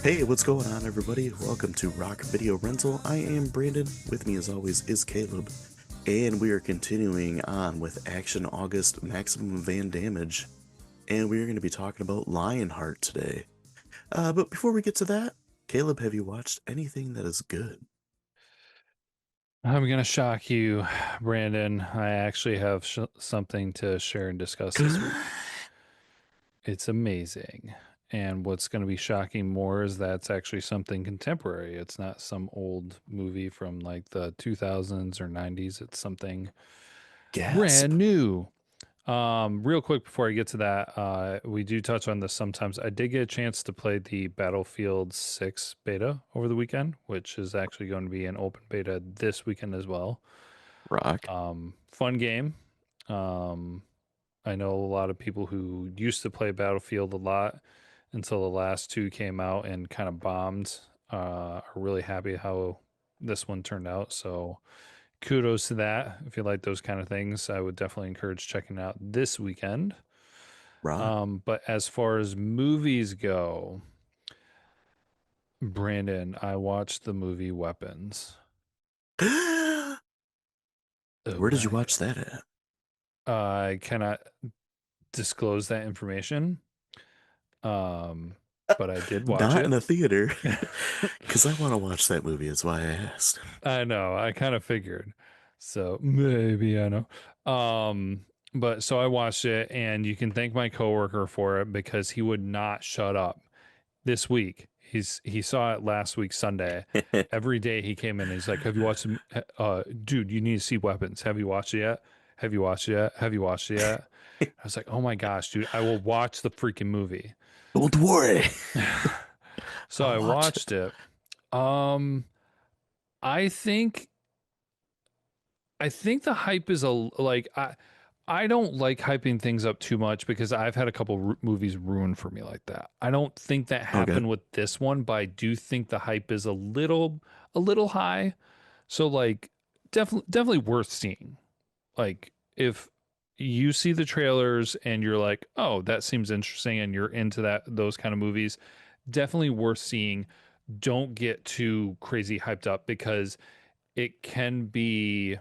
Hey, what's going on, everybody? Welcome to Rock Video Rental. I am Brandon. With me, as always, is Caleb, and we are continuing on with Action August Maximum Van Damage, and we are going to be talking about Lionheart today. But before we get to that, Caleb, have you watched anything that is good? I'm going to shock you, Brandon. I actually have something to share and discuss this week. It's amazing. And what's going to be shocking more is that it's actually something contemporary. It's not some old movie from like the 2000s or 90s. It's something Gasp. brand new. Real quick before I get to that, we do touch on this sometimes. I did get a chance to play the Battlefield 6 beta over the weekend, which is actually going to be an open beta this weekend as well. Rock. Fun game. Um, I know a lot of people who used to play Battlefield a lot until the last two came out and kind of bombed. Are really happy how this one turned out. So kudos to that. If you like those kind of things, I would definitely encourage checking it out this weekend. Rock. But as far as movies go, Brandon, I watched the movie Weapons. Where Oh did you my watch that gosh. at? I cannot disclose that information. Um, but I did watch Not in it. a theater, because I want to watch that movie, is why I asked. I know, I kind of figured. So maybe I know. Um, but so I watched it and you can thank my coworker for it because he would not shut up this week. He saw it last week Sunday. Every day he came in and he's like, "Have you watched dude, you need to see Weapons. Have you watched it yet? Have you watched it yet? Have you watched it yet?" I was like, "Oh my gosh, dude, I will watch the freaking movie." Don't worry, So I'll I watch watched it. it. Um I think the hype is I don't like hyping things up too much because I've had a couple movies ruined for me like that. I don't think that Okay. happened with this one, but I do think the hype is a little high. So like definitely worth seeing. Like if you see the trailers and you're like, "Oh, that seems interesting," and you're into those kind of movies, definitely worth seeing. Don't get too crazy hyped up because it can be,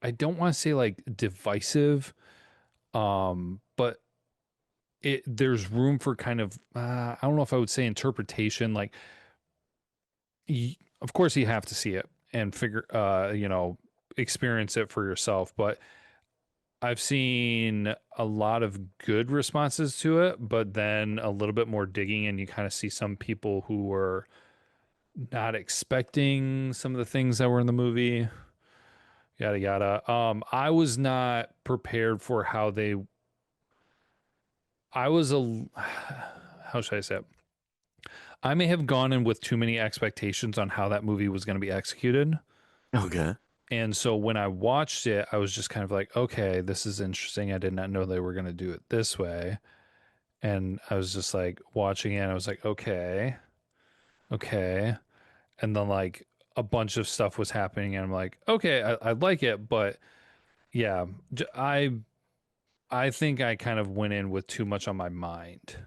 I don't want to say like divisive, but there's room for kind of I don't know if I would say interpretation. Like, of course, you have to see it and experience it for yourself. But I've seen a lot of good responses to it, but then a little bit more digging, and you kind of see some people who were not expecting some of the things that were in the movie. Yada yada. I was not prepared for how they I was a how should I say it? I may have gone in with too many expectations on how that movie was going to be executed. Okay. And so when I watched it, I was just kind of like, okay, this is interesting. I did not know they were going to do it this way. And I was just like watching it and I was like, okay, okay. And then like a bunch of stuff was happening and I'm like, okay, I like it, but yeah, I think I kind of went in with too much on my mind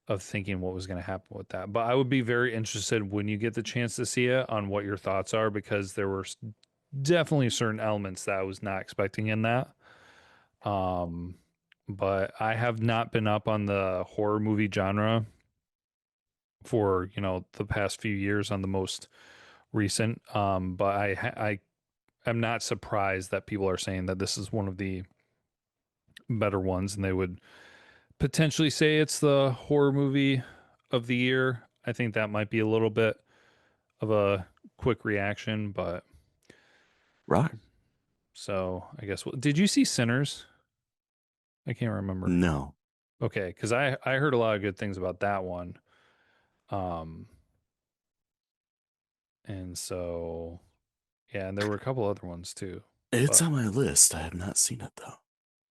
of thinking what was going to happen with that. But I would be very interested when you get the chance to see it on what your thoughts are because there were definitely certain elements that I was not expecting in that. Um, but I have not been up on the horror movie genre for the past few years on the most recent. But I am not surprised that people are saying that this is one of the better ones, and they would potentially say it's the horror movie of the year. I think that might be a little bit of a quick reaction, but Rock. so I guess did you see Sinners? I can't remember. No. Okay, because I heard a lot of good things about that one. Um, and so yeah, and there were a couple other ones too. It's But on my list. I have not seen it though.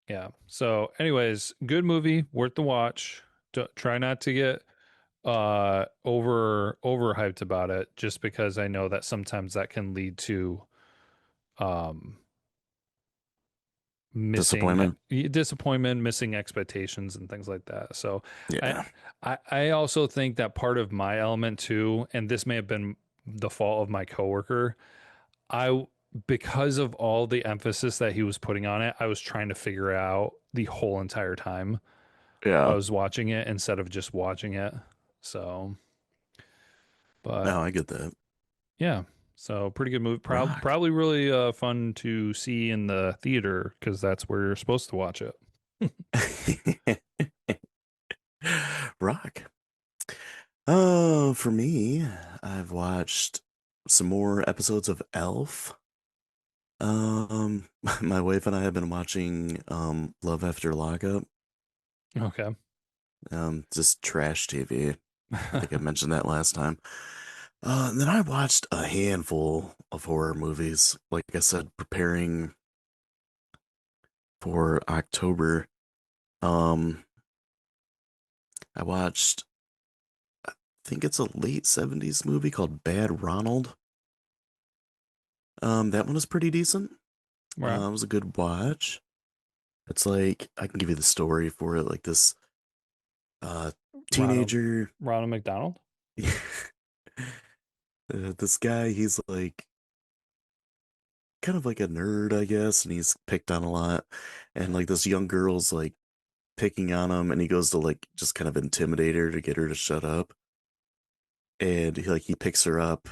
yeah. So, anyways, good movie, worth the watch. Try not to get overhyped about it just because I know that sometimes that can lead to um missing Disappointment. disappointment, missing expectations, and things like that. So I, Yeah. I also think that part of my element too, and this may have been the fault of my coworker, I because of all the emphasis that he was putting on it, I was trying to figure it out the whole entire time I Yeah. was watching it instead of just watching it. So, but No, I get that. yeah, so pretty good movie. Rock. Probably really fun to see in the theater because that's where you're supposed to watch it. Rock. Oh, for me, I've watched some more episodes of Elf. My wife and I have been watching Love After Lockup. Okay. Just trash TV. I think I mentioned that last time. And then I watched a handful of horror movies. Like I said, preparing for October. Um, I watched, I think it's a late 70s movie called Bad Ronald. That one was pretty decent. Right. It was a good watch. It's like I can give you the story for it. Like this uh Ronald teenager, Ronald McDonald. this guy, he's like kind of like a nerd, I guess, and he's picked on a lot. And like this young girl's like picking on him, and he goes to like just kind of intimidate her to get her to shut up. And he picks her up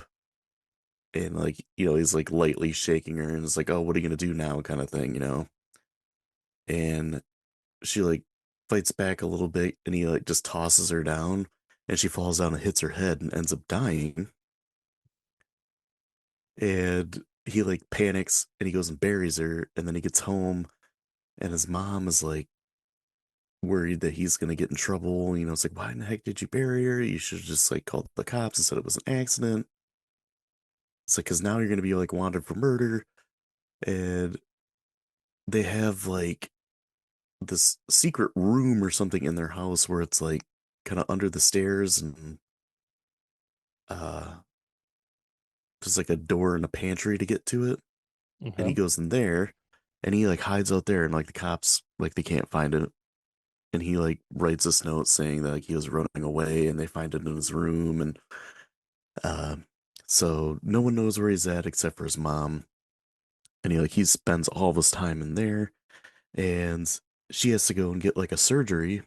and like he's like lightly shaking her and it's like, oh, what are you gonna do now, kind of thing. And she like fights back a little bit, and he like just tosses her down, and she falls down and hits her head and ends up dying. And he like panics and he goes and buries her, and then he gets home, and his mom is like worried that he's gonna get in trouble. It's like, why in the heck did you bury her? You should have just like called the cops and said it was an accident. It's like, because now you're gonna be like wanted for murder. And they have like this secret room or something in their house where it's like kind of under the stairs, and uh there's like a door and a pantry to get to it. And he Okay. goes in there, and he like hides out there, and like the cops like they can't find it. And he like writes this note saying that like he was running away, and they find it in his room. And uh so no one knows where he's at except for his mom. And he spends all of his time in there, and she has to go and get like a surgery,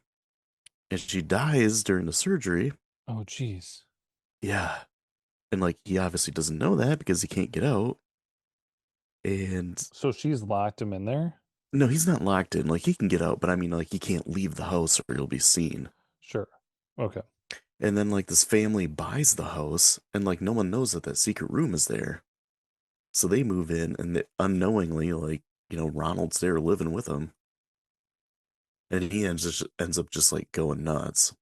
and she dies during the surgery. Oh, geez. Yeah. And like he obviously doesn't know that because he can't get out. And So she's locked him in there? no, he's not locked in. Like he can get out, but I mean like he can't leave the house or he'll be seen. Sure. Okay. And then like this family buys the house, and like no one knows that that secret room is there. So they move in, and unknowingly like, Ronald's there living with them. And he ends up just like going nuts.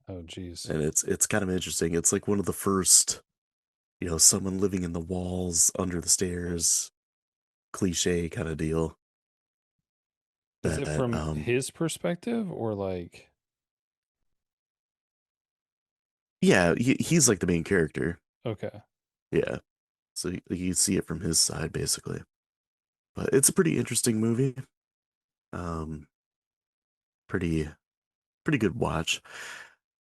Oh, geez. And it's kind of interesting. It's like one of the first, someone living in the walls under the stairs, cliche kind of deal. Is it That from his perspective or like, yeah, he's like the main character. okay. Yeah. So you see it from his side basically. But it's a pretty interesting movie. Um pretty pretty good watch.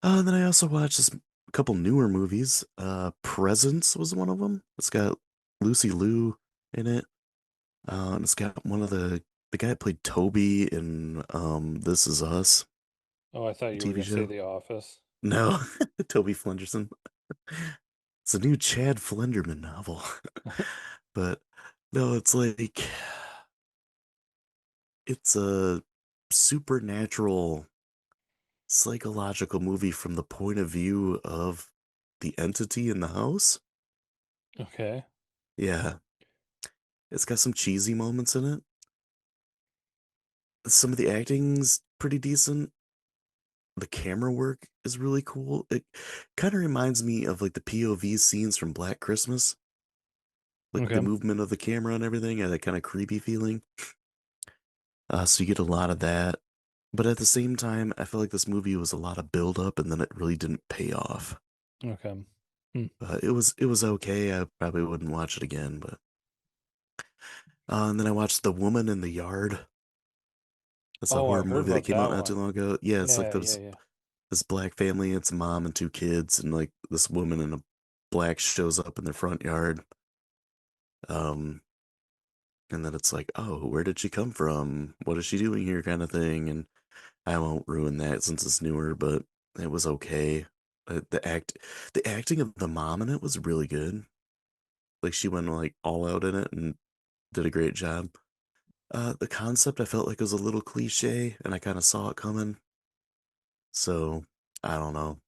And then I also watched this couple newer movies. Presence was one of them. It's got Lucy Liu in it. And it's got one of the guy that played Toby in This Is Us Oh, I thought you were TV gonna say show. The Office. No, Toby Flenderson. It's a new Chad Flenderman novel. But no, it's a supernatural psychological movie from the point of view of the entity in the house. Okay. Yeah, it's got some cheesy moments in it. Some of the acting's pretty decent. The camera work is really cool. It kind of reminds me of like the POV scenes from Black Christmas, like the Okay. movement of the camera and everything, and that kind of creepy feeling. So you get a lot of that. But at the same time, I feel like this movie was a lot of build up, and then it really didn't pay off. Okay. Hmm. It was okay. I probably wouldn't watch it again, but And then I watched The Woman in the Yard. That's a Oh, I horror heard movie that about came out that not too one. long ago. Yeah, it's like Yeah, yeah, this yeah. this black family. It's a mom and two kids, and like this woman in a black shows up in their front yard. Um, and then it's like, oh, where did she come from? What is she doing here, kind of thing. And I won't ruin that since it's newer, but it was okay. The acting of the mom in it was really good. Like she went like all out in it and did a great job. The concept I felt like was a little cliche, and I kind of saw it coming. So I don't know,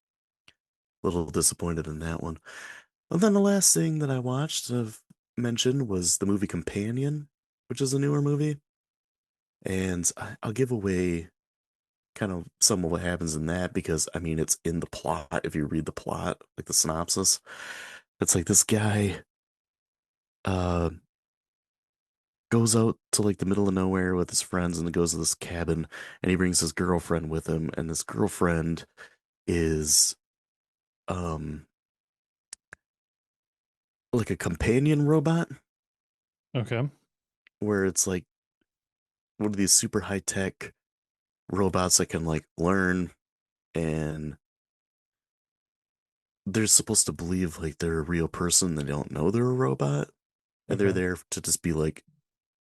a little disappointed in that one. And then the last thing that I watched of mentioned was the movie Companion, which is a newer movie, and I'll give away kind of some of what happens in that because I mean it's in the plot if you read the plot, like the synopsis. It's like this guy uh goes out to like the middle of nowhere with his friends and goes to this cabin and he brings his girlfriend with him and this girlfriend is um like a companion robot Okay. where it's like one of these super high tech robots that can like learn and they're supposed to believe like they're a real person. They don't know they're a robot and they're Okay. there to just be like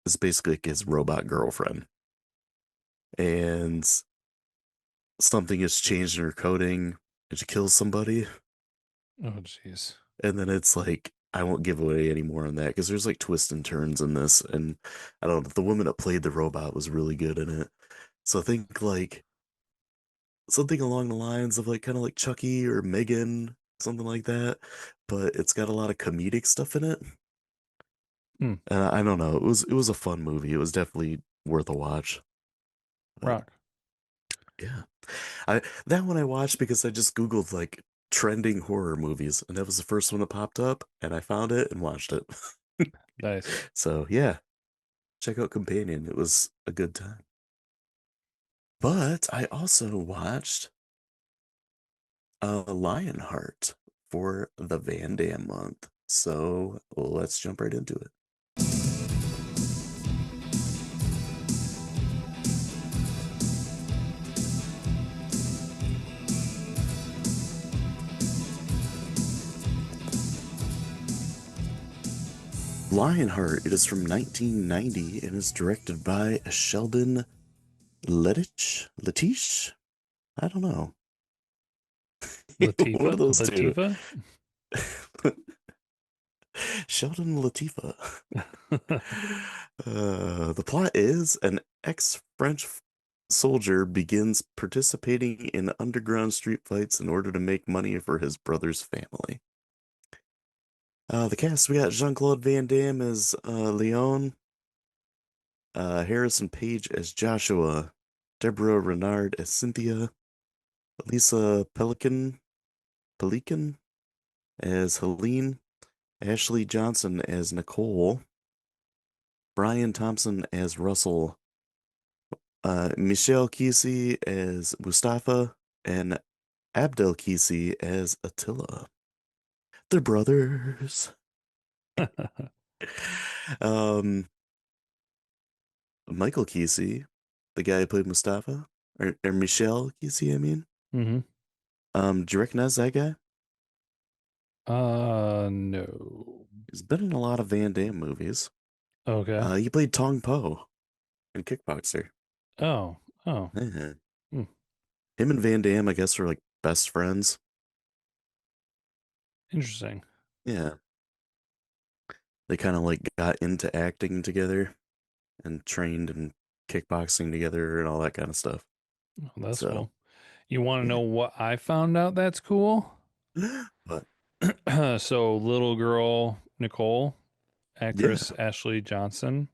it's basically like his robot girlfriend. And something has changed in her coding and she kills somebody. Oh, jeez. And then it's like, I won't give away any more on that because there's like twists and turns in this. And I don't know, the woman that played the robot was really good in it. So I think like something along the lines of like kind of like Chucky or Megan, something like that. But it's got a lot of comedic stuff in it. Hmm. And I don't know, it was a fun movie. It was definitely worth a watch. But Rock. yeah. I that one I watched because I just Googled like trending horror movies, and that was the first one that popped up, and I found it and watched it. Nice. So yeah, check out Companion. It was a good time. But I also watched Lionheart for the Van Damme month. So let's jump right into it. Lionheart, it is from 1990 and is directed by Sheldon Letiche? I don't know. One of Latifa? those two. Latifa? Sheldon Latifa. The plot is an ex-French soldier begins participating in underground street fights in order to make money for his brother's family. The cast, we got Jean-Claude Van Damme as Leon, Harrison Page as Joshua, Deborah Renard as Cynthia, Lisa Pelican as Helene, Ashley Johnson as Nicole, Brian Thompson as Russell, Michelle Kesey as Mustafa, and Abdel Kesey as Attila. They're brothers. Um, Michael Kesey, the guy who played Mustafa, or Michelle Kesey, I mean. hmm Do you recognize that guy? No. He's been in a lot of Van Damme movies. Okay. He played Tong Po in Kickboxer. Oh. Oh. Yeah. Hmm. Him and Van Damme, I guess, were like best friends. Interesting. Yeah. They kind of like got into acting together and trained in kickboxing together and all that kind of stuff. Oh, that's So, cool. You want to yeah. know what I found out that's cool? But So, little girl Nicole, yeah. actress Ashley Johnson,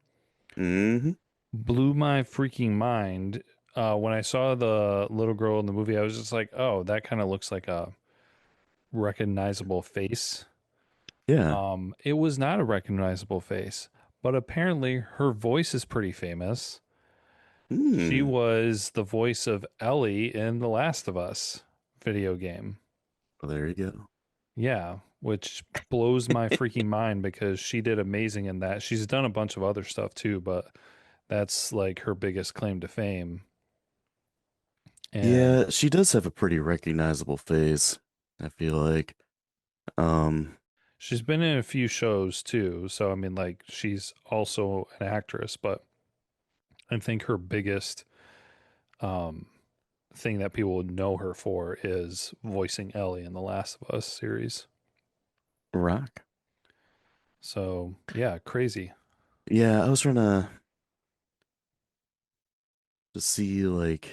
Hmm. blew my freaking mind. When I saw the little girl in the movie, I was just like, oh, that kind of looks like a recognizable face. Yeah. It was not a recognizable face, but apparently her voice is pretty famous. She Hmm. was the voice of Ellie in The Last of Us video game. Well, there you go. Yeah. which blows my freaking mind because she did amazing in that. She's done a bunch of other stuff too, but that's like her biggest claim to fame. And Yeah, she does have a pretty recognizable face, I feel like. Um, she's been in a few shows too. So, I mean, like, she's also an actress, but I think her biggest um, thing that people would know her for is voicing Ellie in the Last of Us series. Rock. So, yeah, crazy. Yeah, I was trying to see like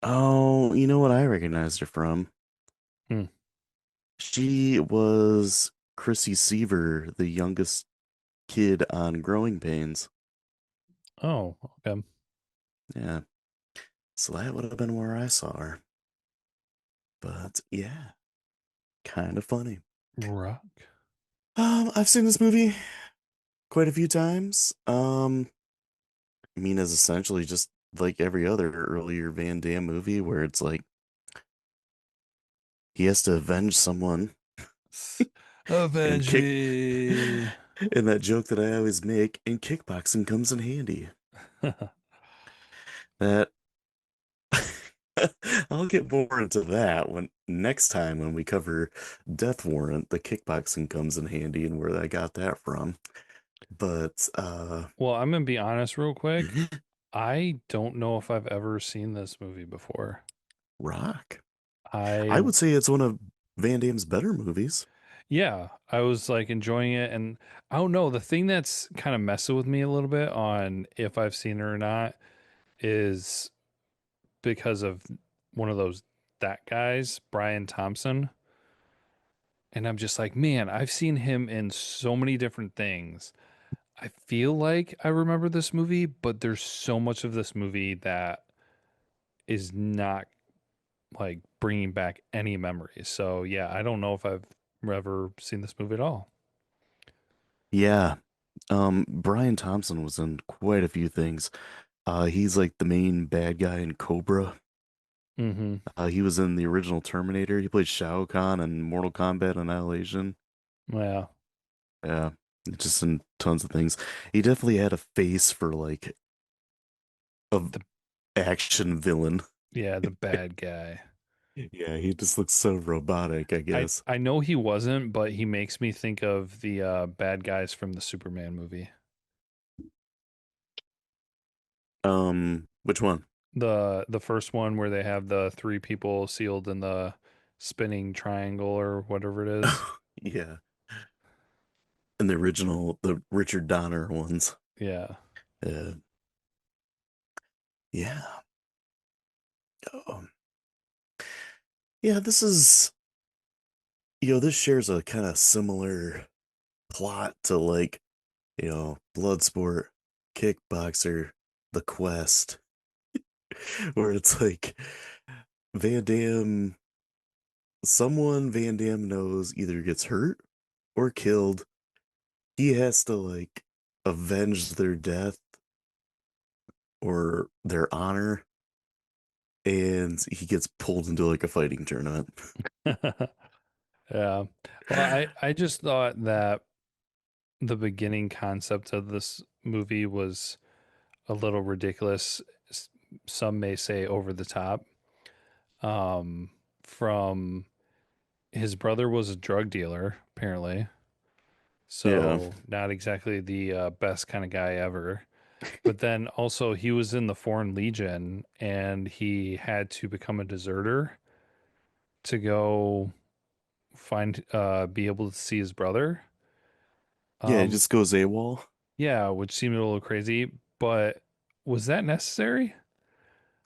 oh, you know what I recognized her from? Hmm. She was Chrissy Seaver, the youngest kid on Growing Pains. Oh, okay. Yeah. So that would have been where I saw her. But yeah, kind of funny. Rock. I've seen this movie quite a few times. I mean, as essentially just like every other earlier Van Damme movie where it's like he has to avenge someone and Avenge kick me. and that joke that I always make, and kickboxing comes in handy. That I'll get more into that when next time when we cover Death Warrant, the kickboxing comes in handy and where I got that from. But Well, I'm gonna be honest real quick. I don't know if I've ever seen this movie before. Rock. I, I would say it's one of Van Damme's better movies. yeah, I was like enjoying it, and I don't know. The thing that's kind of messing with me a little bit on if I've seen it or not is because of one of those that guys, Brian Thompson. And I'm just like, man, I've seen him in so many different things. I feel like I remember this movie, but there's so much of this movie that is not like bringing back any memories. So yeah, I don't know if I've ever seen this movie at all. Yeah. Brian Thompson was in quite a few things. He's like the main bad guy in Cobra. Mm-hmm. He was in the original Terminator. He played Shao Kahn in Mortal Kombat Annihilation. Yeah. Yeah, just in tons of things. He definitely had a face for like a The action villain. the bad guy. Yeah, he just looks so robotic, I I guess. I know he wasn't, but he makes me think of the bad guys from the Superman movie. Which one? The first one where they have the three people sealed in the spinning triangle or whatever it is. Yeah, in the original, the Richard Donner ones. Yeah. Uh, yeah. Um, yeah, this is, this shares a kind of similar plot to like, Bloodsport, Kickboxer, The Quest, where it's like Van Damme, someone Van Damme knows either gets hurt or killed. He has to like avenge their death or their honor, and he gets pulled into like a fighting tournament. Yeah. Well, I just thought that the beginning concept of this movie was a little ridiculous. S- Some may say over the top. Um, from his brother was a drug dealer, apparently. Yeah. So not exactly the best kind of guy ever. But then also he was in the Foreign Legion and he had to become a deserter to go find be able to see his brother. Yeah, he Um just goes AWOL. yeah, which seemed a little crazy, but was that necessary?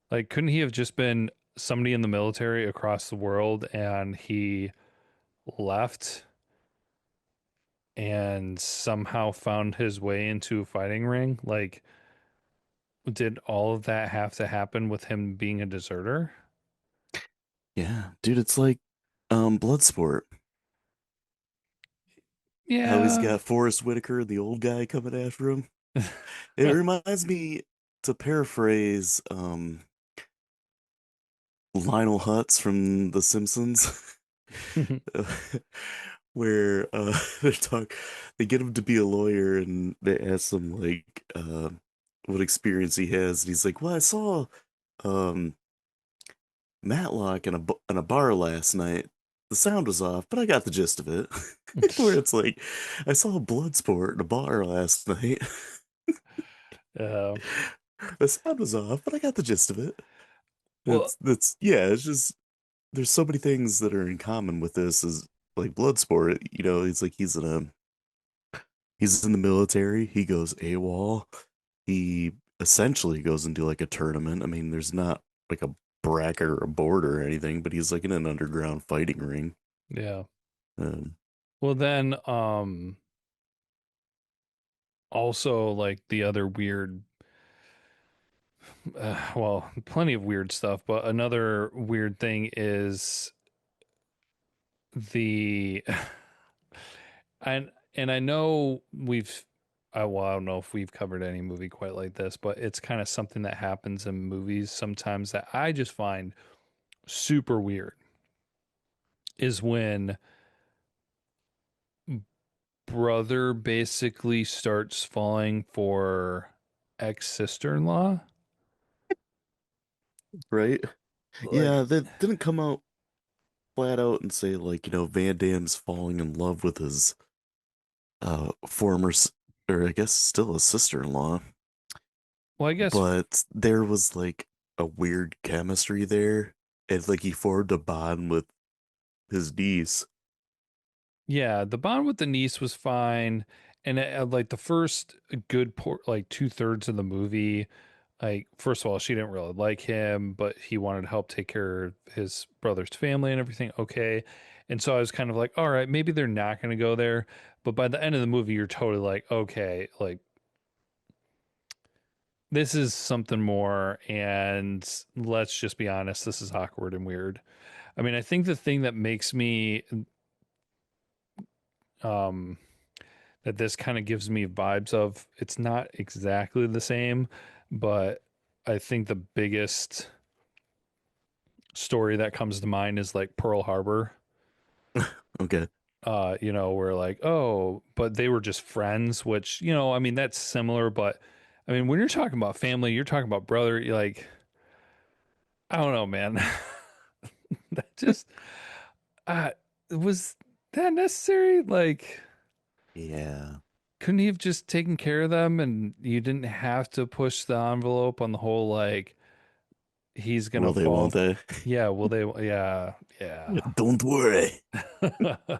Like couldn't he have just been somebody in the military across the world and he left and somehow found his way into a fighting ring? Like did all of that have to happen with him being a deserter? Yeah, dude, it's like Bloodsport. How he's Yeah. got Forrest Whitaker, the old guy, coming after him. It reminds me, to paraphrase Lionel Hutz from The Simpsons, where they talk, they get him to be a lawyer, and they ask him like what experience he has, and he's like, "Well, I saw um Matlock in a bar last night. The sound was off, but I got the gist of it." Where it's like, "I saw a blood sport in a bar last night. uh, The sound was off, but I got the gist of it." well, That's yeah, it's just there's so many things that are in common with this is like Bloodsport, it's like he's in the military, he goes AWOL, he essentially goes into like a tournament. I mean, there's not like a bracket or a board or anything, but he's like in an underground fighting ring. yeah. Um, Well, then, also like the other weird, well, plenty of weird stuff, but another weird thing is the, and I know well, I don't know if we've covered any movie quite like this, but it's kind of something that happens in movies sometimes that I just find super weird is when brother basically starts falling for ex sister-in-law. right? Like, Yeah, that didn't come out flat out and say like, Van Damme's falling in love with his former or I guess still a sister-in-law, well, I guess, but there was like a weird chemistry there, and like he formed a bond with his niece. yeah, the bond with the niece was fine. And like the first good like two-thirds of the movie, like first of all, she didn't really like him, but he wanted to help take care of his brother's family and everything. Okay. And so I was kind of like, all right, maybe they're not going to go there. But by the end of the movie, you're totally like, okay, like this is something more. And let's just be honest, this is awkward and weird. I mean, I think the thing that makes me, um, that this kind of gives me vibes of, it's not exactly the same, but I think the biggest story that comes to mind is like Pearl Harbor. Okay. Where like, oh, but they were just friends, which, I mean, that's similar, but I mean, when you're talking about family, you're talking about brother, you're like, I don't know, man. That just uh was that necessary? Like, Yeah. couldn't he have just taken care of them and you didn't have to push the envelope on the whole like he's gonna Will they, won't fall? they? Yeah, will they? Yeah, yeah. Don't worry. I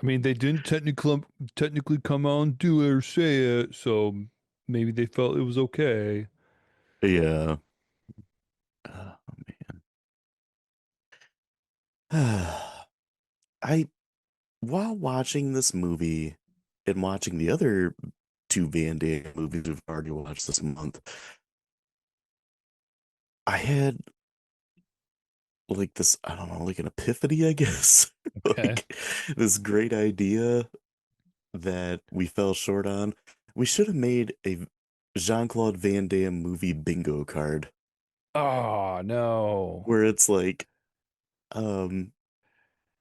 mean, they didn't technically come out and do it or say it, so maybe they felt it was okay. Yeah. Oh, man. I while watching this movie and watching the other two Van Damme movies we've already watched this month, I had like this, I don't know, like an epiphany, I guess. Okay. Like this great idea that we fell short on. We should have made a Jean-Claude Van Damme movie bingo card Oh no! where it's like, um,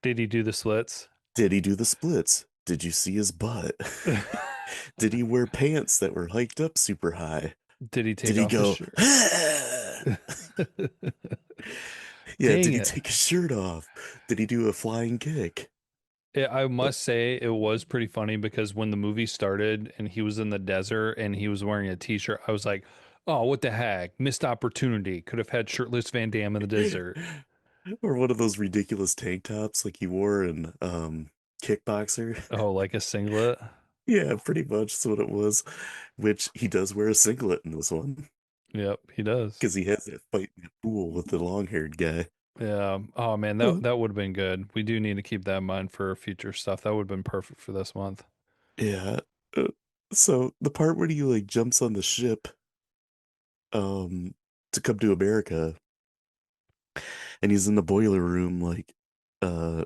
Did he do the splits? did he do the splits? Did you see his butt? Did he wear pants that were hiked up super high? Did he Did take he off his go, shirt? "Ah!" Yeah, Dang did he it! take his shirt off? Did he do a flying kick? I must say it was pretty funny because when the movie started and he was in the desert and he was wearing a t-shirt, I was like, "Oh, what the heck? Missed opportunity. Could have had shirtless Van Damme in the desert." Or one of those ridiculous tank tops like he wore in Kickboxer. Oh, like a singlet? Yeah, pretty much that's what it was. Which he does wear a singlet in this one Yep, he does. because he has that fight in the pool with the long-haired guy. Yeah. Oh man, that Uh, that would have been good. We do need to keep that in mind for future stuff. That would have been perfect for this month. yeah. Uh, so the part where he like jumps on the ship um to come to America, and he's in the boiler room like uh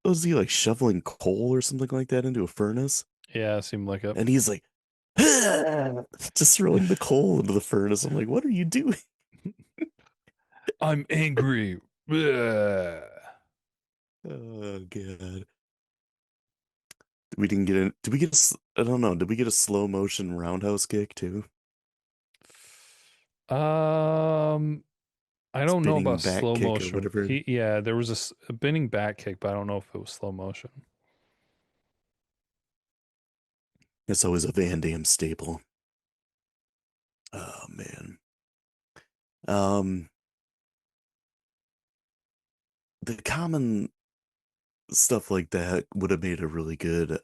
was he like shoveling coal or something like that into a furnace? Yeah, seemed like it. And he's like just throwing the coal into the furnace. I'm like, what are you doing? I'm angry. Bleh. Oh god. We didn't get in. Did we get I don't know. Did we get a slow motion roundhouse kick too? Um, I don't know Spinning about back slow kick or motion. whatever. Yeah, there was a bending back kick, but I don't know if it was slow motion. That's always a Van Damme staple. Oh man. Um, the common stuff like that would have made a really good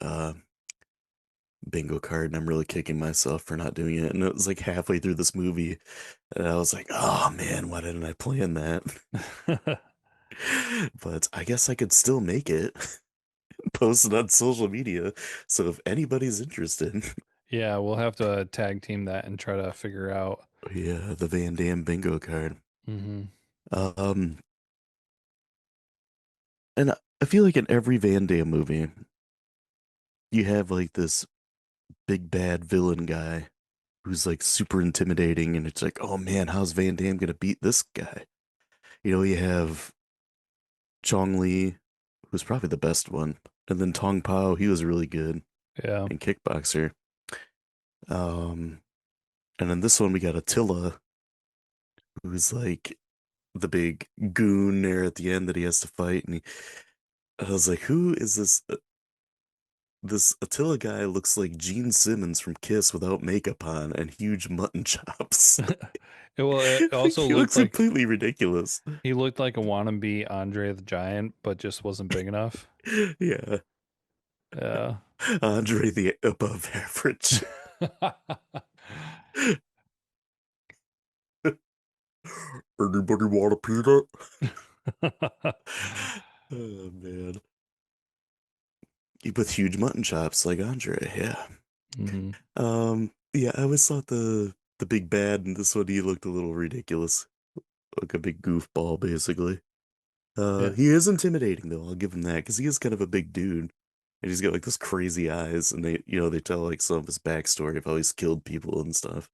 bingo card, and I'm really kicking myself for not doing it. And it was like halfway through this movie, and I was like, "Oh man, why didn't I plan that?" But I guess I could still make it, post it on social media. So if anybody's interested, Yeah, we'll have to tag team that and try to figure out. yeah, the Van Damme bingo card. Hmm. Um, and I feel like in every Van Damme movie, you have like this big bad villain guy who's like super intimidating, and it's like, oh man, how's Van Damme gonna beat this guy? You have Chong Li, who's probably the best one, and then Tong Pao, he was really good Yeah. in Kickboxer. Um, and then this one we got Attila, who's like the big goon there at the end that he has to fight, and I was like, who is this? This Attila guy looks like Gene Simmons from Kiss without makeup on and huge mutton chops. Well, it Like also he looks looked like completely ridiculous. he looked like a wannabe Andre the Giant, but just wasn't big enough. Yeah, Yeah. Andre the above average. Anybody want a peanut? Oh man, with huge mutton chops like Andre. Yeah. Hmm. Yeah. I always thought the big bad in this one he looked a little ridiculous, like a big goofball, basically. Yeah. He is intimidating though. I'll give him that because he is kind of a big dude, and he's got like this crazy eyes, and they tell like some of his backstory of how he's killed people and stuff.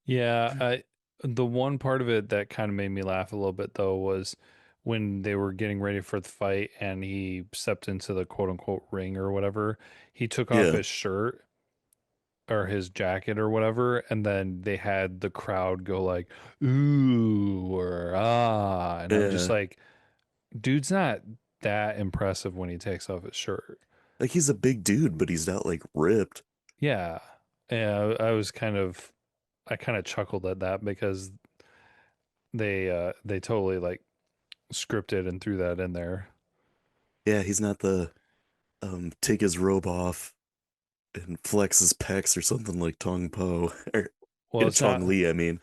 Yeah, the one part of it that kind of made me laugh a little bit though was when they were getting ready for the fight and he stepped into the quote unquote ring or whatever. He took off Yeah, his shirt or his jacket or whatever, and then they had the crowd go like ooh or ah, and I'm just yeah. like, dude's not that impressive when he takes off his shirt. Like he's a big dude, but he's not like ripped. Yeah. Yeah, I kind of chuckled at that because they totally like scripted and threw that in there. Yeah, he's not the take his robe off and flex his pecs or something like Tong Po or Well, Chong Li. I mean,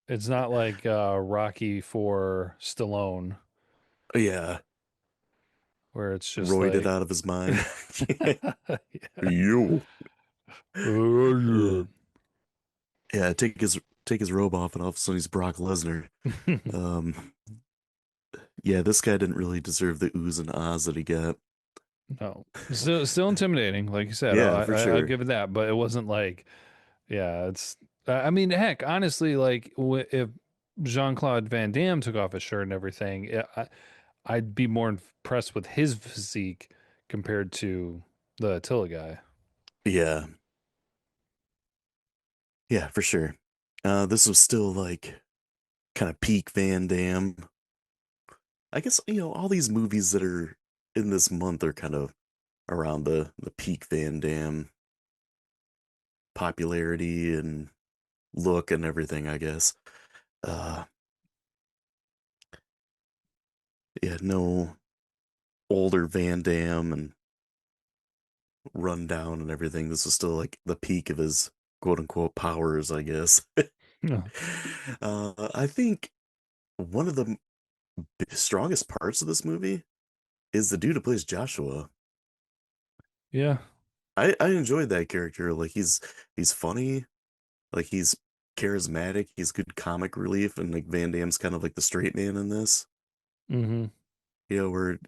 it's not like Rocky for Stallone yeah, where it's just roided like out of his mind. yeah. You. Oh Uh, yeah, take his robe off, and all of a sudden he's Brock Lesnar. yeah. Um, yeah, this guy didn't really deserve the oohs and ahs that he got. No. Still intimidating, like you said. Yeah, for I'll sure. give it that, but it wasn't like yeah, it's I mean, heck, honestly, like if Jean-Claude Van Damme took off his shirt and everything, I'd be more impressed with his physique compared to the Attila guy. Yeah, yeah, for sure. This was still like kind of peak Van Damme. I guess, all these movies that are in this month are kind of around the peak Van Damme popularity and look and everything, I guess. Uh, yeah, no older Van Damme and run down and everything. This was still like the peak of his quote unquote powers, I guess. Yeah. I think one of the strongest parts of this movie is the dude who plays Joshua. Yeah. I enjoyed that character. Like he's funny, like he's charismatic, he's good comic relief, and like Van Damme's kind of like the straight man in this. Hmm. Where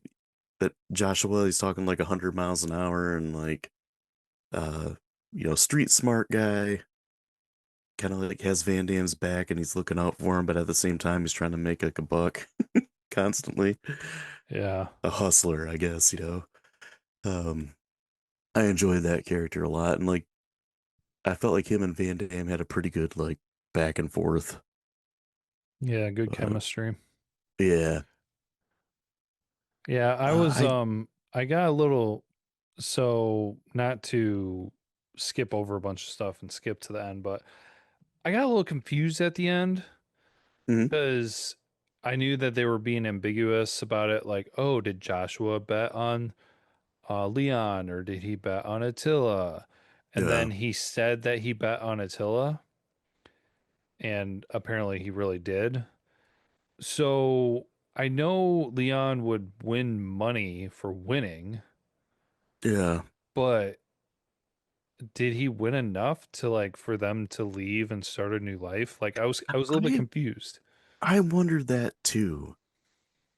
that Joshua he's talking like 100 miles an hour and like uh street smart guy. kind of like has Van Damme's back and he's looking out for him, but at the same time he's trying to make like a buck constantly. Yeah. A hustler, I guess, you know. Um, I enjoyed that character a lot, and like I felt like him and Van Damme had a pretty good like back and forth. Yeah, good But chemistry. yeah, Yeah, I I got a little, so not to skip over a bunch of stuff and skip to the end, but I got a little confused at the end mhm, because I knew that they were being ambiguous about it. Like, oh, did Joshua bet on Leon or did he bet on Attila? And yeah, then he said that he bet on Attila, and apparently he really did. So I know Leon would win money for winning, yeah. but did he win enough to like for them to leave and start a new life? Like I was a little bit I confused. I wondered that too.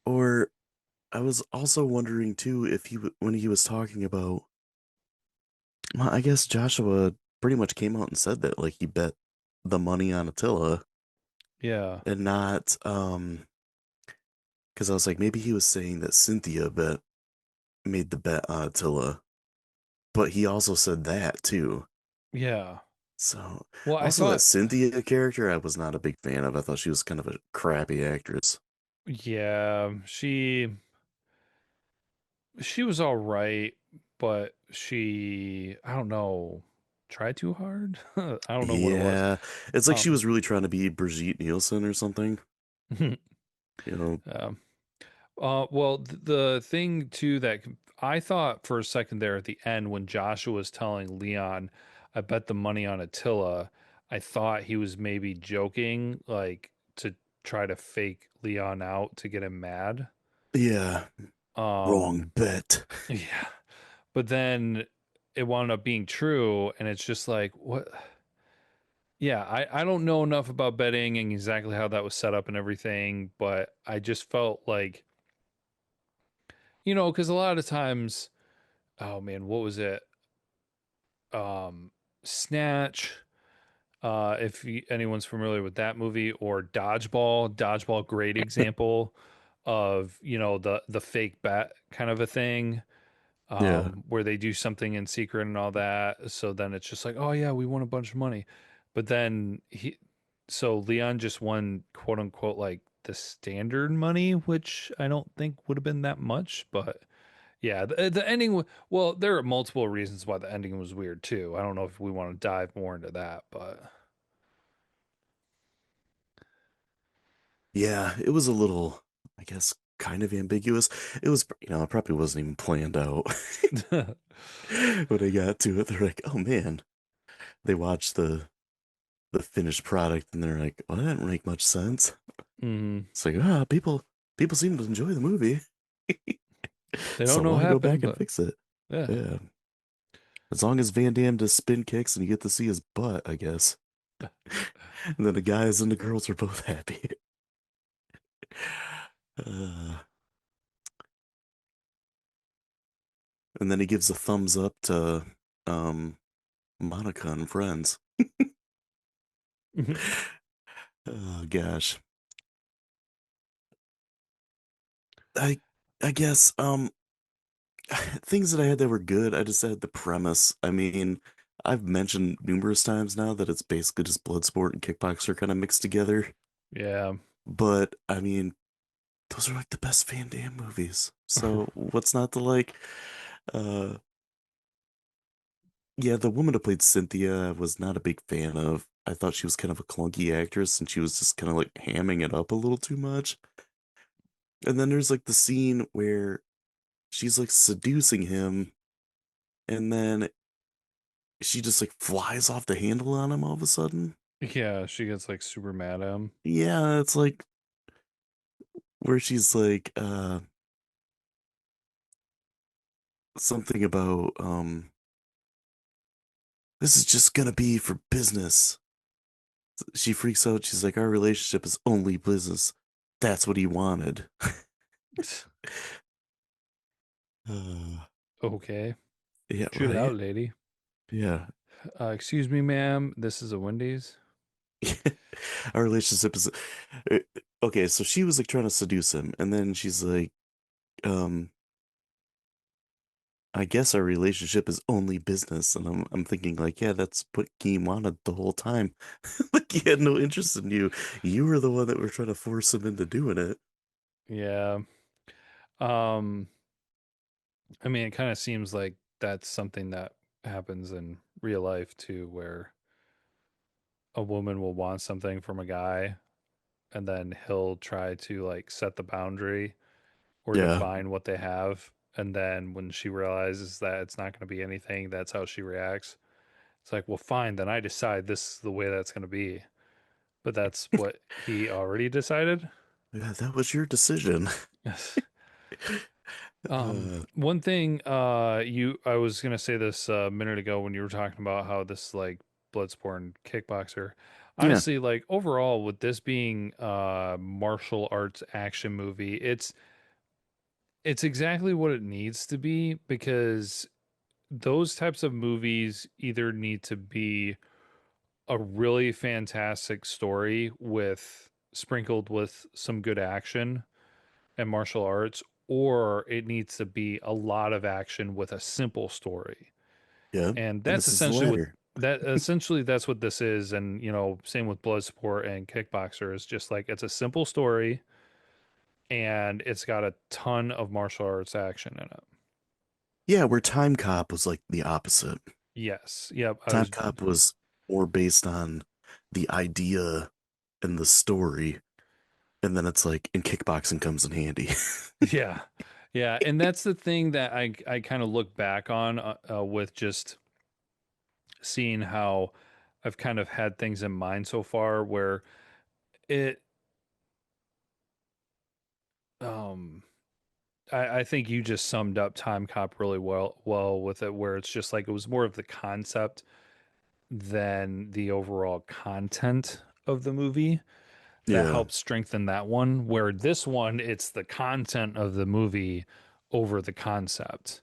Or I was also wondering too if when he was talking about, well, I guess Joshua pretty much came out and said that like he bet the money on Attila Yeah. and not because I was like maybe he was saying that Cynthia bet made the bet on Attila, but he also said that too. Yeah. So Well, I also that thought Cynthia character I was not a big fan of. I thought she was kind of a crappy actress. yeah, she was all right, but she I don't know, tried too hard. I don't know what it was. Yeah, it's like she Um was really trying to be Brigitte Nielsen or something. You know, um well, the thing too that I thought for a second there at the end when Joshua was telling Leon, I bet the money on Attila, I thought he was maybe joking, like to try to fake Leon out to get him mad. yeah, Um, wrong bet. yeah, but then it wound up being true, and it's just like, what? Yeah, I don't know enough about betting and exactly how that was set up and everything, but I just felt like, because a lot of times, oh man, what was it? Um, Snatch. If anyone's familiar with that movie, or Dodgeball, great example of the fake bet kind of a thing, Yeah, where they do something in secret and all that. So then it's just like, oh yeah, we won a bunch of money, but then so Leon just won quote unquote like the standard money, which I don't think would have been that much, but yeah, the ending. Well, there are multiple reasons why the ending was weird too. I don't know if we want to dive more into that, but yeah, it was a little, I guess, kind of ambiguous. It was, it probably wasn't even planned out. When they got to it, they're like, "Oh man!" They watched the finished product, and they're like, "Well, that didn't make much sense." mm, It's like, people seem to enjoy the movie, they don't so know what why go back happened, and but fix it? yeah. Yeah, as long as Van Damme does spin kicks and you get to see his butt, I guess. And then the guys and the girls are both happy. Uh, and then he gives a thumbs up to um Monica and Friends. Oh gosh. I I guess things that I had that were good, I just had the premise. I mean, I've mentioned numerous times now that it's basically just Bloodsport and Kickboxer kind of mixed together. Yeah. But I mean, those are like the best Van Damme movies. So what's not to like? Uh yeah, the woman who played Cynthia I was not a big fan of. I thought she was kind of a clunky actress and she was just kind of like hamming it up a little too much. And then there's like the scene where she's like seducing him and then she just like flies off the handle on him all of a sudden. Yeah, she gets like super mad at him. Yeah, it's like where she's like something about this is just gonna be for business. She freaks out. She's like, our relationship is only business. That's what he wanted. Uh, Okay. yeah, Chill right? out, lady. Yeah. Excuse me, ma'am. This is a Wendy's. Our relationship is uh, okay. So she was like trying to seduce him, and then she's like, um, I guess our relationship is only business. And I'm thinking like, yeah, that's what he wanted the whole time. Like he had no interest in you. You were the one that were trying to force him into doing it. Yeah. Um, I mean, it kind of seems like that's something that happens in real life too, where a woman will want something from a guy and then he'll try to like set the boundary or Yeah. define what they have. And then when she realizes that it's not going to be anything, that's how she reacts. It's like, well, fine, then I decide this is the way that's going to be. But that's what he already decided. Yeah, that was your decision. Uh, One thing, I was gonna say this a minute ago when you were talking about how this like Bloodsport kickboxer. yeah, Honestly, like overall, with this being a martial arts action movie, it's exactly what it needs to be because those types of movies either need to be a really fantastic story with sprinkled with some good action and martial arts, or it needs to be a lot of action with a simple story. yeah. And And that's this is the essentially what latter. that's what this is. And same with Bloodsport and Kickboxer is just like it's a simple story and it's got a ton of martial arts action in it. Yeah, where Time Cop was like the opposite. Yes. Yep. I Time was Cop was more based on the idea and the story, and then it's like, and kickboxing comes in handy. yeah. Yeah, and that's the thing that I kind of look back on with just seeing how I've kind of had things in mind so far where it um I think you just summed up Time Cop really well with it where it's just like it was more of the concept than the overall content of the movie that Yeah. helps strengthen that one, where this one it's the content of the movie over the concept,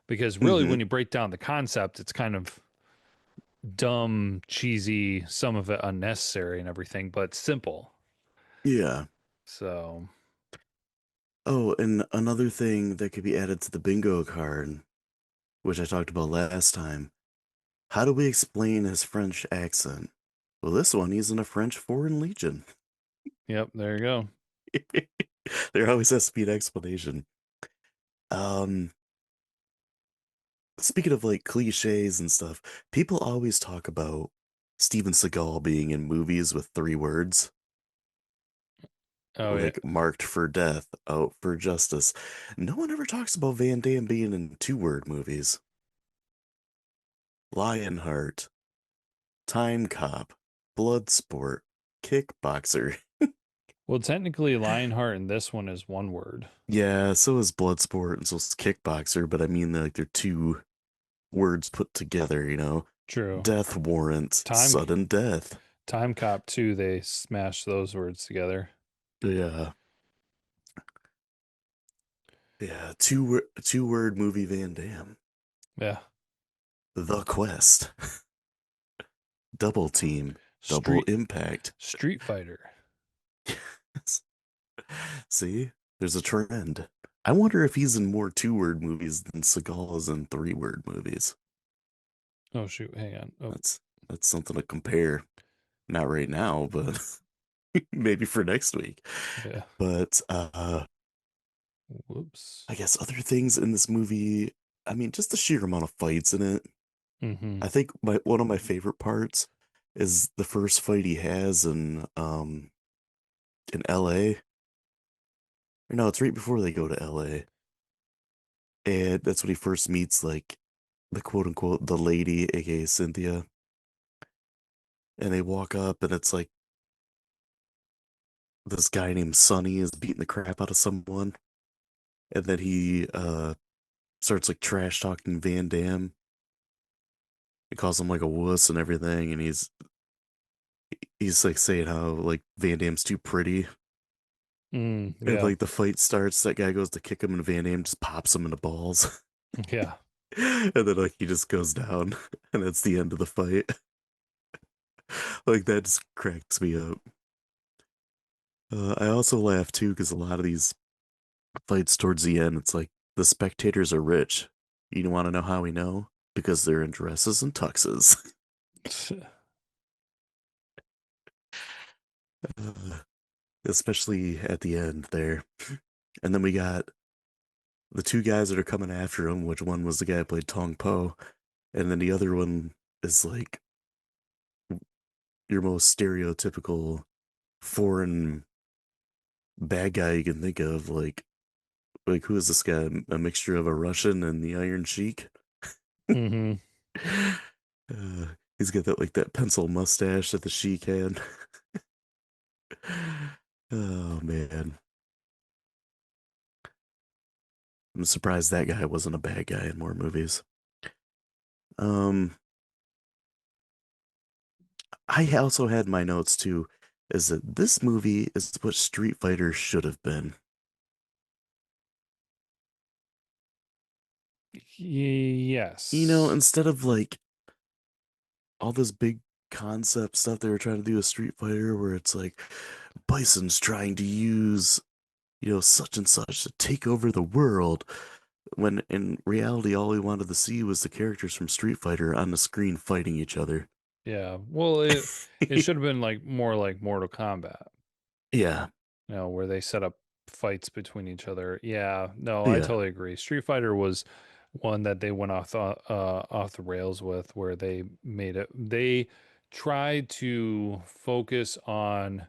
because really Hmm. when you break down the concept it's kind of dumb, cheesy, some of it unnecessary and everything, but simple. Yeah. So Oh, and another thing that could be added to the bingo card, which I talked about last time. How do we explain his French accent? Well, this one, he's in a French Foreign Legion. yep, there you go. There always has to be an explanation. Um, Speaking of like cliches and stuff, people always talk about Steven Seagal being in movies with three words, Oh yeah. like marked for death, out for justice. No one ever talks about Van Damme being in two-word movies. Lionheart, Time Cop, Bloodsport, Kickboxer. Well, technically, Lionheart in this one is one word. Yeah, so is Bloodsport and so is Kickboxer, but I mean like they're two words put together, you know? True. Death warrant, Time sudden death. Time Cop 2, they smashed those words together. Yeah. Yeah, two word movie Van Damme. Yeah. The Quest, Double Team, Double Street Impact. Street Fighter. See, there's a trend. I wonder if he's in more two-word movies than Seagal is in three-word movies. Oh shoot, hang on. Oh, That's that's something to compare. Not right now, but maybe for next week. yeah. But Whoops. I guess other things in this movie, I mean, just the sheer amount of fights in it. Mm-hmm. I think my one of my favorite parts is the first fight he has in LA. Or no, it's right before they go to LA. And that's when he first meets like the quote unquote the lady, aka Cynthia. And they walk up and it's like this guy named Sonny is beating the crap out of someone. And then he starts like trash talking Van Damme. He calls him like a wuss and everything, and he's like saying how like Van Damme's too pretty. And Yeah. like the fight starts, that guy goes to kick him, and Van Damme just pops him in the balls. Yeah. And then like he just goes down, and that's the end of the fight. Like that just cracks me up. I also laugh too because a lot of these fights towards the end, it's like the spectators are rich. You want to know how we know? Because they're in dresses and tuxes. Uh, Especially at the end there. And then we got the two guys that are coming after him, which one was the guy who played Tong Po, and then the other one is like your most stereotypical foreign bad guy you can think of. Like who is this guy? A mixture of a Russian and the Iron Sheik. Hmm. Uh, he's got that pencil mustache that the Sheik had. Oh man, I'm surprised that guy wasn't a bad guy in more movies. Um, I also had my notes too, is that this movie is what Street Fighter should have been. You know, Yes. instead of like all this big concept stuff they were trying to do with Street Fighter, where it's like Bison's trying to use, such and such to take over the world, when in reality, all we wanted to see was the characters from Street Fighter on the screen fighting each other. Yeah. Well, it should have been like more like Mortal Kombat, Yeah, where they set up fights between each other. Yeah. No, I yeah, totally agree. Street Fighter was one that they went off the rails with, where they made it. They tried to focus on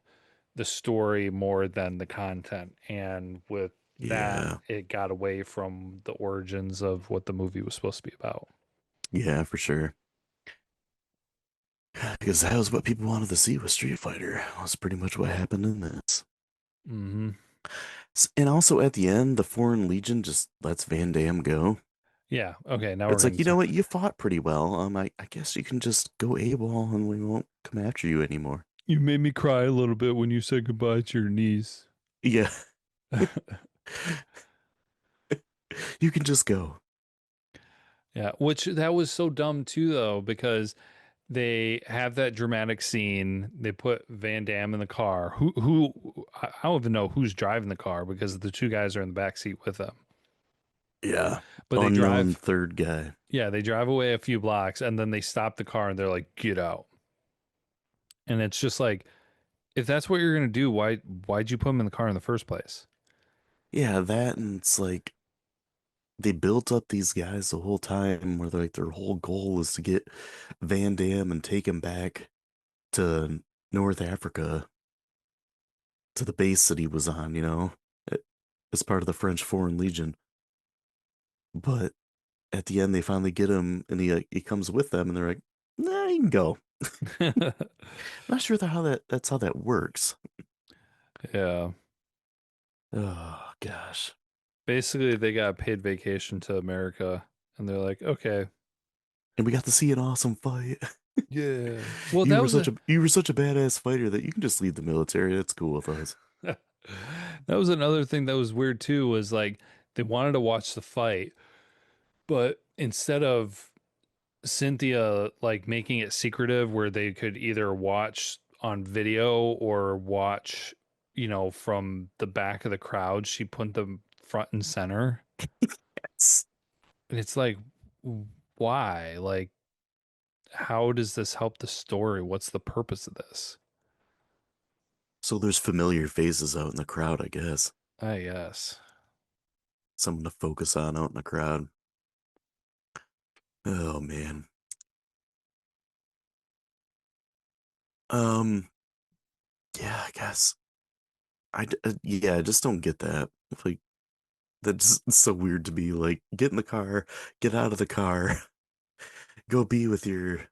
the story more than the content, and with that, yeah, it got away from the origins of what the movie was supposed to be about. yeah, for sure. Because that was what people wanted to see with Street Fighter. Was pretty much what happened in this. Hmm. And also at the end, the Foreign Legion just lets Van Damme go. Yeah. Okay. Now we're It's like, going you know to. what? You fought pretty well. I guess you can just go AWOL and we won't come after you anymore. You made me cry a little bit when you said goodbye to your niece. Yeah, you can just go. Yeah, which that was so dumb too, though, because they have that dramatic scene. They put Van Damme in the car. I don't even know who's driving the car because the two guys are in the back seat with them. Yeah. But they Unknown drive, third guy. yeah, they drive away a few blocks and then they stop the car and they're like, "Get out!" And it's just like, if that's what you're gonna do, why'd you put him in the car in the first place? Yeah, that and it's like they built up these guys the whole time where like their whole goal is to get Van Damme and take him back to North Africa to the base that he was on, as part of the French Foreign Legion. But at the end, they finally get him, and he comes with them, and they're like, "Nah, you can go." Not sure that's how that works. Yeah. Oh gosh. Basically, they got paid vacation to America and they're like, okay, And we got to see an awesome fight. yeah. Well, You that were was such a a you were such a badass fighter that you can just leave the military. That's cool with us. that was another thing that was weird too, was like they wanted to watch the fight, but instead of Cynthia like making it secretive where they could either watch on video or watch, from the back of the crowd, she put them front and center. Yes. And it's like, why? Like, how does this help the story? What's the purpose of this? So there's familiar faces out in the crowd, I guess. I guess. Someone to focus on out in the crowd. Oh man. Um. Yeah, I guess. Yeah, I just don't get that. Like that's so weird to me. Like, get in the car, get out of the car, go be with your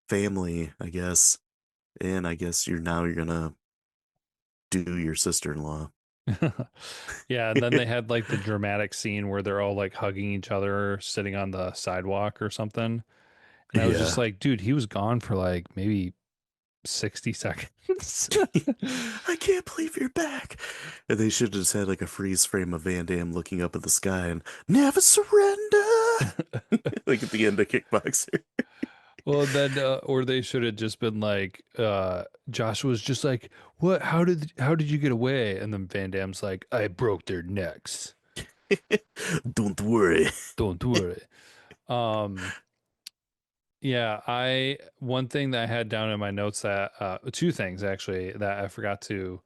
family, I guess. And I guess you're gonna do your sister-in-law. Yeah, and then they had like the dramatic scene where they're all like hugging each other sitting on the sidewalk or something. And I was just Yeah. like, dude, he was gone for like maybe 60 seconds. I can't believe you're back. And they should have just had like a freeze frame of Van Damme looking up at the sky and never surrender. Like at the end of Kickboxer. Well, then, or they should have just been like, Joshua's just like, "What? How did you get away?" And then Van Damme's like, "I broke their necks. Don't worry. Don't worry." Um, yeah, I one thing that I had down in my notes that two things actually that I forgot to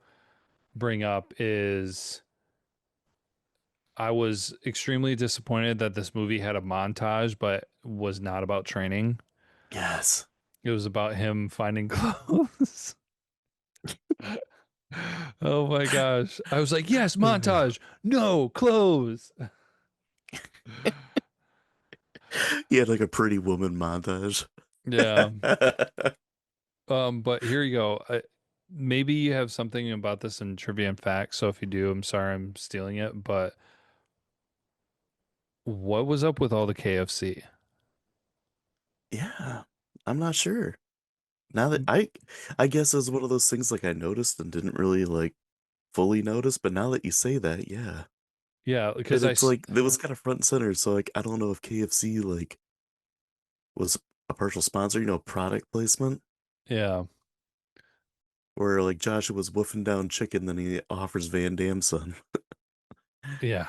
bring up is I was extremely disappointed that this movie had a montage, but was not about training. Yes. It was about him finding clothes. Oh my gosh. I was like, yes, montage. No, clothes. He had like a pretty woman montage. Yeah. But here you go. Maybe you have something about this in trivia and facts. So if you do, I'm sorry I'm stealing it. But what was up with all the KFC? Yeah. I'm not sure. Now that I guess it's one of those things like I noticed and didn't really like fully notice, but now that you say that, yeah. Yeah, And because it's like it was kind of front and center, so like I don't know if KFC like was a partial sponsor, product placement, yeah, where like Joshua was woofing down chicken, then he offers Van Damme some. yeah.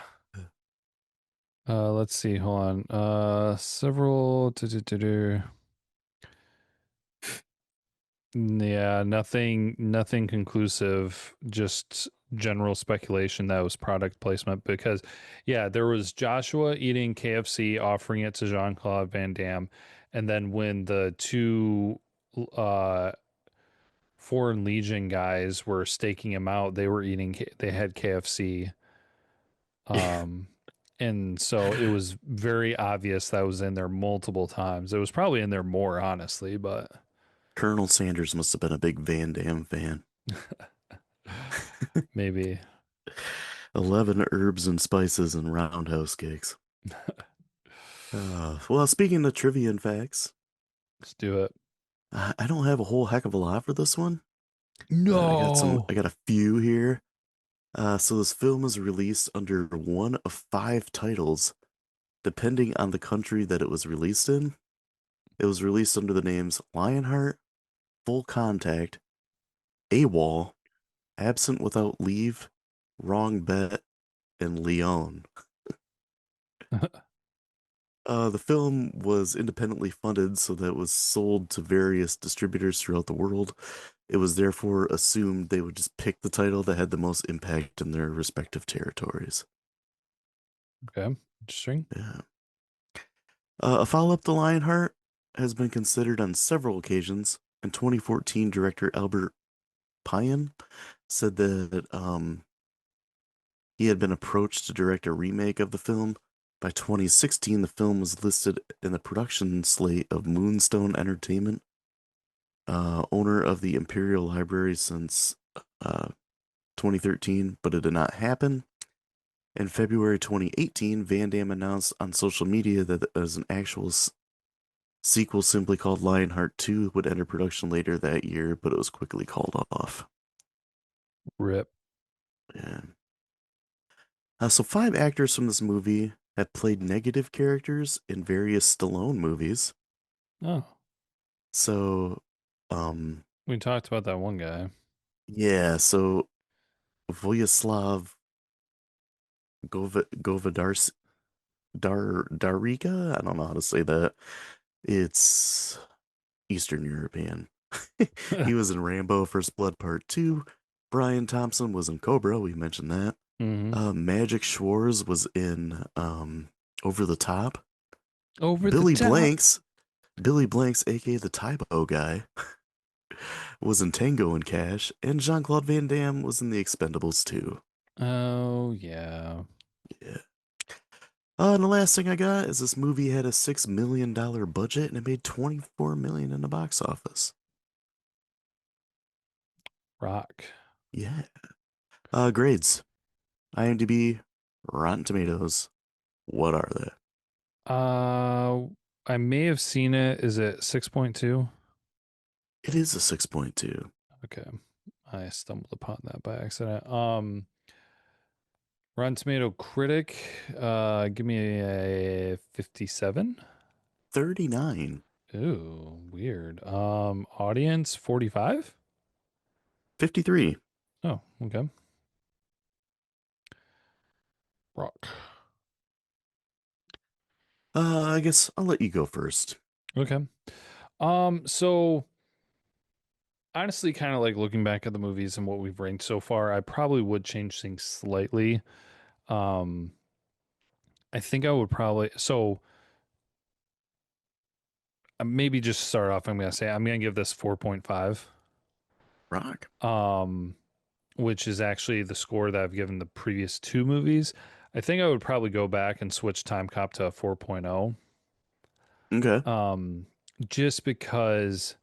Let's see. Hold on. Several. Yeah, nothing conclusive, just general speculation that was product placement because yeah, there was Joshua eating KFC, offering it to Jean-Claude Van Damme, and then when the two uh Foreign Legion guys were staking him out, they had KFC. Um and so it was very obvious that was in there multiple times. It was probably in there more, honestly, but Colonel Sanders must have been a big Van Damme fan. maybe 11 herbs and spices and roundhouse cakes. Well, speaking of trivia and facts, let's do it. I don't have a whole heck of a lot for this one, but I No. got a few here. So this film is released under one of five titles, depending on the country that it was released in. It was released under the names Lionheart, Full Contact, AWOL, Absent Without Leave, Wrong Bet, and Leon. The film was independently funded, so that it was sold to various distributors throughout the world. It was therefore assumed they would just pick the title that had the most impact in their respective territories. Okay. Interesting. Yeah. A follow-up to Lionheart has been considered on several occasions. In 2014, director Albert Payan said that he had been approached to direct a remake of the film. By 2016, the film was listed in the production slate of Moonstone Entertainment, owner of the Imperial Library since uh, 2013, but it did not happen. In February 2018, Van Damme announced on social media that as an actual sequel simply called Lionheart 2 would enter production later that year, but it was quickly called off. Rip. Yeah. So five actors from this movie have played negative characters in various Stallone movies. Oh, So, um, we talked about that one guy. yeah, so Vojislav Govedars Dariga? I don't know how to say that. It's Eastern European. He was in Rambo First Blood Part 2. Brian Thompson was in Cobra, we mentioned that. Hmm. Magic Schwartz was in Over the Top. Over the Billy top. Blanks, Billy Blanks, aka the Typo guy, was in Tango and Cash, and Jean-Claude Van Damme was in The Expendables too. Oh yeah. Yeah. And the last thing I got is this movie had a $6 million budget and it made 24 million in the box office. Rock. Yeah. Grades. IMDb, Rotten Tomatoes. What are they? Uh, I may have seen it. Is it 6.2? It is a 6.2. Okay. I stumbled upon that by accident. Rotten Tomato critic, give me a 57. 39. Ooh, weird. Audience 45? 53. Oh, okay. Rock. I guess I'll let you go first. Okay. So honestly, kind of like looking back at the movies and what we've ranked so far, I probably would change things slightly. Um, I think I would probably maybe just start off. I'm gonna give this 4.5. Rock. Um, which is actually the score that I've given the previous two movies. I think I would probably go back and switch Time Cop to a 4.0. Okay. Um, just because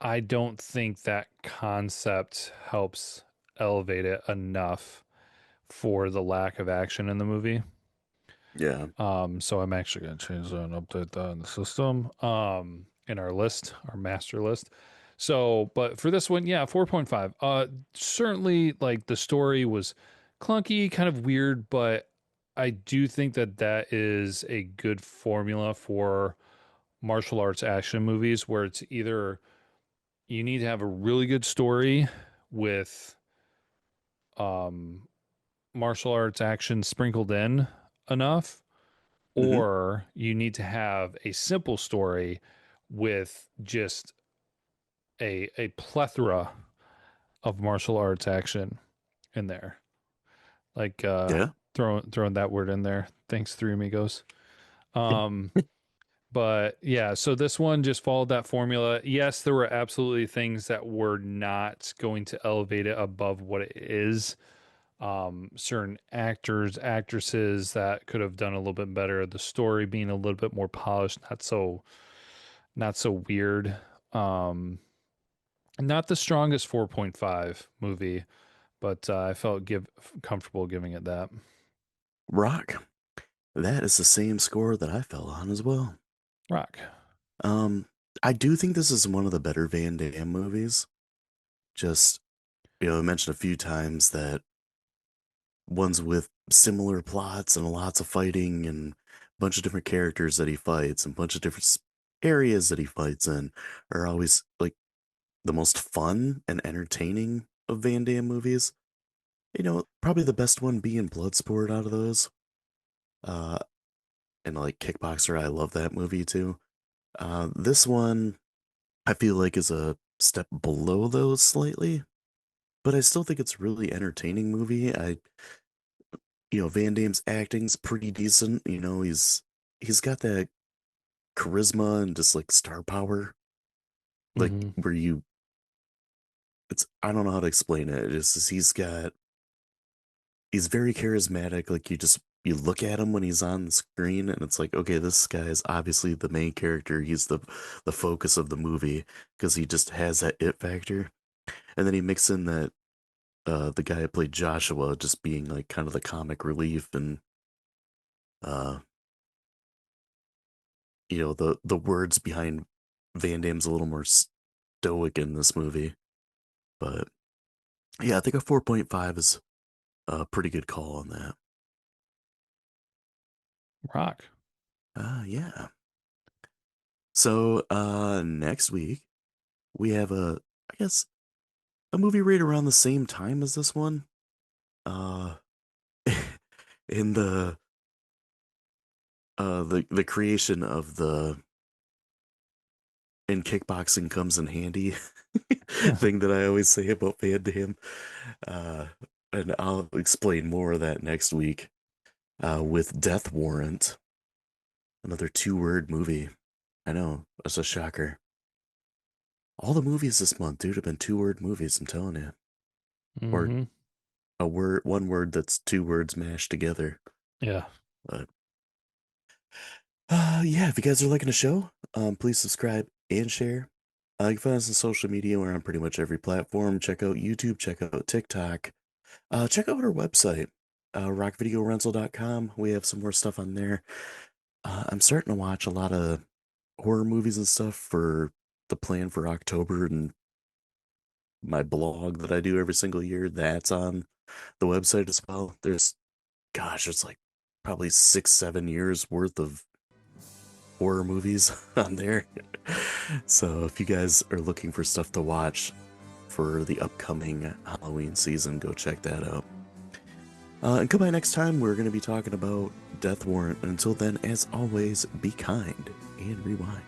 I don't think that concept helps elevate it enough for the lack of action in the movie. Yeah. So I'm actually going to change that and update that in the system, in our list, our master list. So, but for this one, yeah, 4.5. Certainly like the story was clunky, kind of weird, but I do think that that is a good formula for martial arts action movies where it's either you need to have a really good story with um martial arts action sprinkled in enough, Hmm. or you need to have a simple story with just a plethora of martial arts action in there. Like Yeah. throwing that word in there. Thanks, Three Amigos. Um but yeah, so this one just followed that formula. Yes, there were absolutely things that were not going to elevate it above what it is. Certain actors, actresses that could have done a little bit better. The story being a little bit more polished, not so weird. Um, not the strongest 4.5 movie, but I felt give comfortable giving it that. Rock. That is the same score that I fell on as well. Rock. Um, I do think this is one of the better Van Damme movies. Just, I mentioned a few times that ones with similar plots and lots of fighting and a bunch of different characters that he fights and a bunch of different areas that he fights in are always like the most fun and entertaining of Van Damme movies. Probably the best one being Bloodsport out of those. Uh, and like Kickboxer, I love that movie too. This one I feel like is a step below those slightly, but I still think it's a really entertaining movie. Van Damme's acting's pretty decent. He's got that charisma and just like star power, like Mm-hmm. where I don't know how to explain it. It's just he's very charismatic. Like you look at him when he's on the screen, and it's like, okay, this guy is obviously the main character. He's the focus of the movie because he just has that it factor. And then he mixes in that the guy who played Joshua just being like kind of the comic relief and uh the words behind Van Damme's a little more stoic in this movie. But yeah, I think a 4.5 is a pretty good call on that. Rock. Yeah. So next week we have I guess a movie right around the same time as this one. Uh in the creation of the in kickboxing comes in handy thing that I always say about Van Damme. Uh, and I'll explain more of that next week with Death Warrant, another two-word movie. I know, that's a shocker. All the movies this month, dude, have been two-word movies, I'm telling you. Or Mm-hmm. one word that's two words mashed together. Yeah. But yeah, if you guys are liking the show, please subscribe and share. You can find us on social media. We're on pretty much every platform. Check out YouTube, check out TikTok. Check out our website, rockvideorental.com. We have some more stuff on there. I'm starting to watch a lot of horror movies and stuff for the plan for October, and my blog that I do every single year, that's on the website as well. There's like probably 6, 7 years worth of horror movies on there. So if you guys are looking for stuff to watch for the upcoming Halloween season, go check that out. And come by next time, we're going to be talking about Death Warrant. Until then, as always, be kind and rewind.